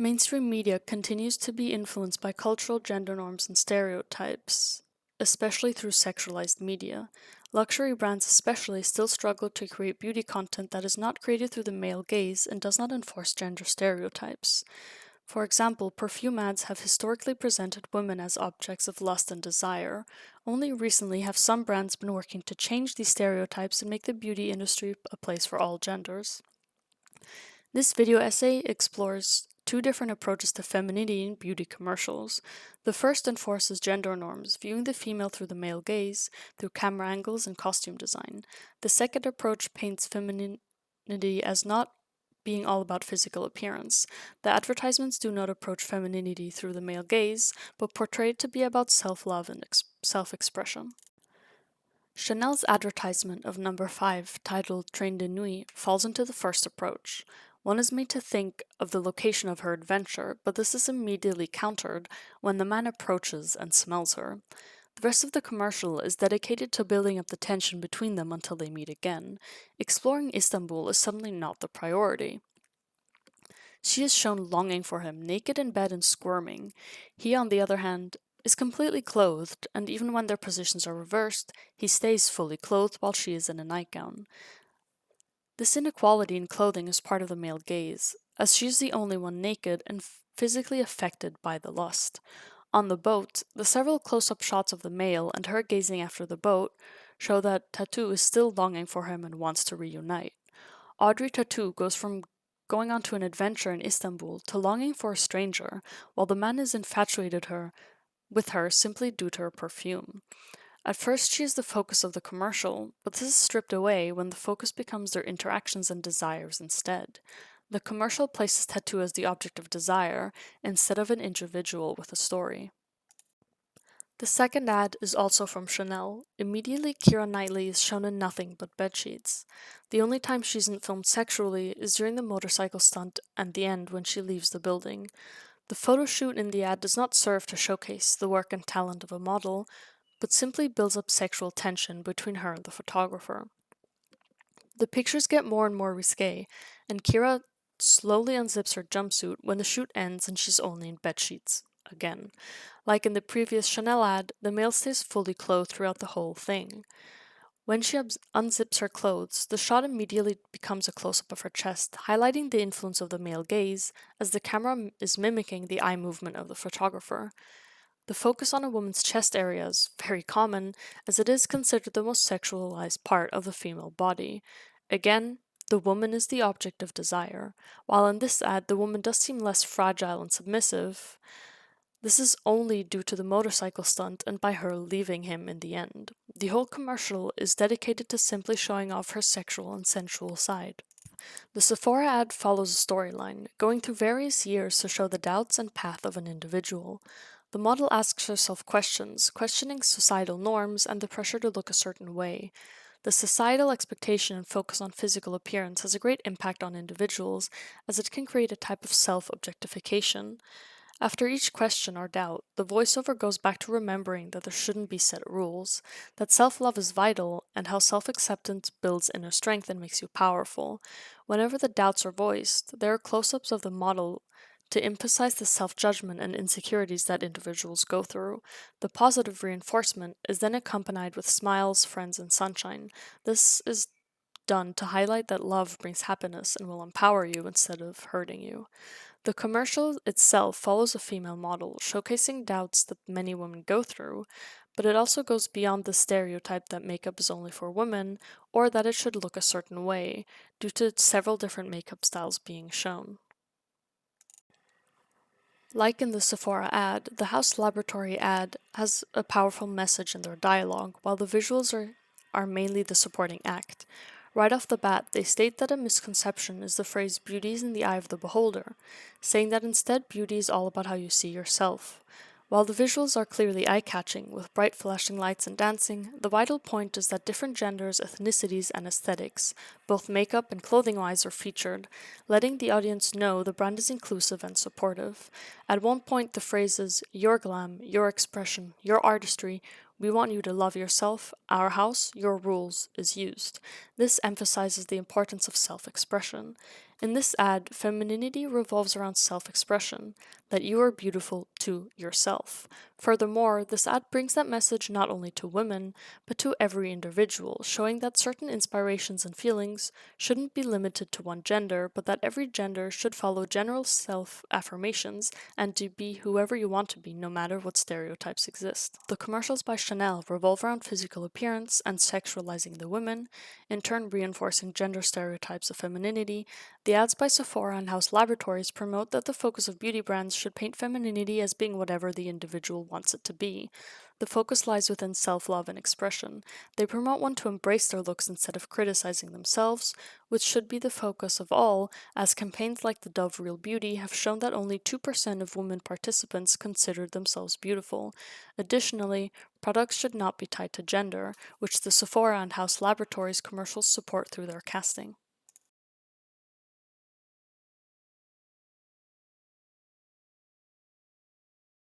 Mainstream media continues to be influenced by cultural gender norms and stereotypes, especially through sexualized media. Luxury brands especially still struggle to create beauty content that is not created through the male gaze and does not enforce gender stereotypes. For example, perfume ads have historically presented women as objects of lust and desire. Only recently have some brands been working to change these stereotypes and make the beauty industry a place for all genders. This video essay explores two different approaches to femininity in beauty commercials. The first enforces gender norms, viewing the female through the male gaze, through camera angles and costume design. The second approach paints femininity as not being all about physical appearance. The advertisements do not approach femininity through the male gaze, but portray it to be about self-love and self-expression. Chanel's advertisement of number 5, titled Train de Nuit, falls into the first approach. One is made to think of the location of her adventure, but this is immediately countered when the man approaches and smells her. The rest of the commercial is dedicated to building up the tension between them until they meet again. Exploring Istanbul is suddenly not the priority. She is shown longing for him, naked in bed and squirming. He, on the other hand, is completely clothed, and even when their positions are reversed, he stays fully clothed while she is in a nightgown. This inequality in clothing is part of the male gaze, as she is the only one naked and physically affected by the lust. On the boat, the several close-up shots of the male and her gazing after the boat show that Tattoo is still longing for him and wants to reunite. Audrey Tattoo goes from going on to an adventure in Istanbul to longing for a stranger, while the man is infatuated with her simply due to her perfume. At first, she is the focus of the commercial, but this is stripped away when the focus becomes their interactions and desires instead. The commercial places Tattoo as the object of desire instead of an individual with a story. The second ad is also from Chanel. Immediately, Keira Knightley is shown in nothing but bedsheets. The only time she isn't filmed sexually is during the motorcycle stunt and the end when she leaves the building. The photo shoot in the ad does not serve to showcase the work and talent of a model, but simply builds up sexual tension between her and the photographer. The pictures get more and more risque, and Keira slowly unzips her jumpsuit when the shoot ends and she's only in bedsheets again. Like in the previous Chanel ad, the male stays fully clothed throughout the whole thing. When she unzips her clothes, the shot immediately becomes a close-up of her chest, highlighting the influence of the male gaze, as the camera is mimicking the eye movement of the photographer. The focus on a woman's chest area is very common, as it is considered the most sexualized part of the female body. Again, the woman is the object of desire, while in this ad the woman does seem less fragile and submissive. This is only due to the motorcycle stunt and by her leaving him in the end. The whole commercial is dedicated to simply showing off her sexual and sensual side. The Sephora ad follows a storyline, going through various years to show the doubts and path of an individual. The model asks herself questions, questioning societal norms and the pressure to look a certain way. The societal expectation and focus on physical appearance has a great impact on individuals, as it can create a type of self-objectification. After each question or doubt, the voiceover goes back to remembering that there shouldn't be set rules, that self-love is vital, and how self-acceptance builds inner strength and makes you powerful. Whenever the doubts are voiced, there are close-ups of the model to emphasize the self-judgment and insecurities that individuals go through. The positive reinforcement is then accompanied with smiles, friends, and sunshine. This is done to highlight that love brings happiness and will empower you instead of hurting you. The commercial itself follows a female model, showcasing doubts that many women go through, but it also goes beyond the stereotype that makeup is only for women, or that it should look a certain way, due to several different makeup styles being shown. Like in the Sephora ad, the House Laboratory ad has a powerful message in their dialogue, while the visuals are mainly the supporting act. Right off the bat, they state that a misconception is the phrase beauty is in the eye of the beholder, saying that instead beauty is all about how you see yourself. While the visuals are clearly eye-catching, with bright flashing lights and dancing, the vital point is that different genders, ethnicities, and aesthetics, both makeup and clothing-wise, are featured, letting the audience know the brand is inclusive and supportive. At one point, the phrases, your glam, your expression, your artistry, we want you to love yourself, our house, your rules, is used. This emphasizes the importance of self-expression. In this ad, femininity revolves around self expression, that you are beautiful to yourself. Furthermore, this ad brings that message not only to women, but to every individual, showing that certain inspirations and feelings shouldn't be limited to one gender, but that every gender should follow general self affirmations and to be whoever you want to be, no matter what stereotypes exist. The commercials by Chanel revolve around physical appearance and sexualizing the women, in turn reinforcing gender stereotypes of femininity. The ads by Sephora and House Laboratories promote that the focus of beauty brands should paint femininity as being whatever the individual wants it to be. The focus lies within self love and expression. They promote one to embrace their looks instead of criticizing themselves, which should be the focus of all, as campaigns like the Dove Real Beauty have shown that only 2% of women participants considered themselves beautiful. Additionally, products should not be tied to gender, which the Sephora and House Laboratories commercials support through their casting.